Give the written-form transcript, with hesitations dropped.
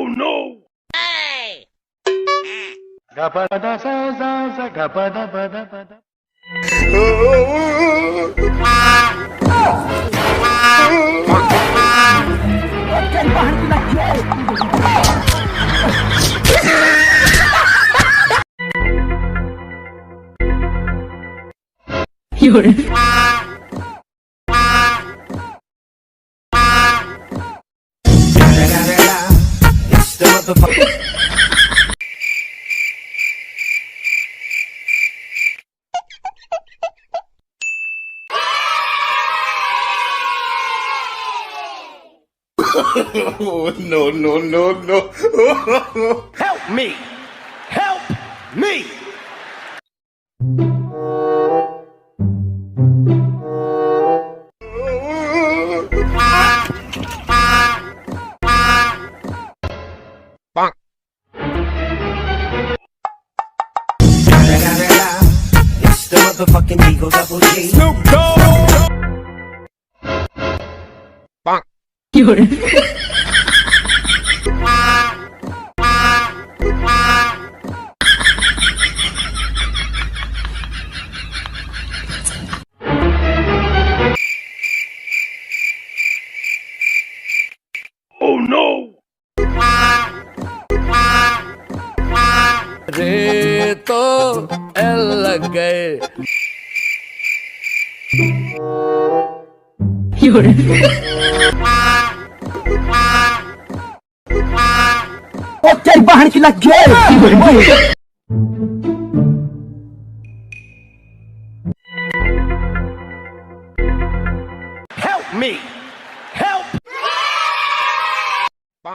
Oh no! Hey! Gapada sa sa sa gapada pada pada. Yun. Oh, no, no, no, no. Help me! Help me! Bonk. It's the motherfucking Eagle Double G. Snoop Dogg! Bonk. Yun. Oh no! रे तो लग गए Yun. Okay, bahan sila, Jerry!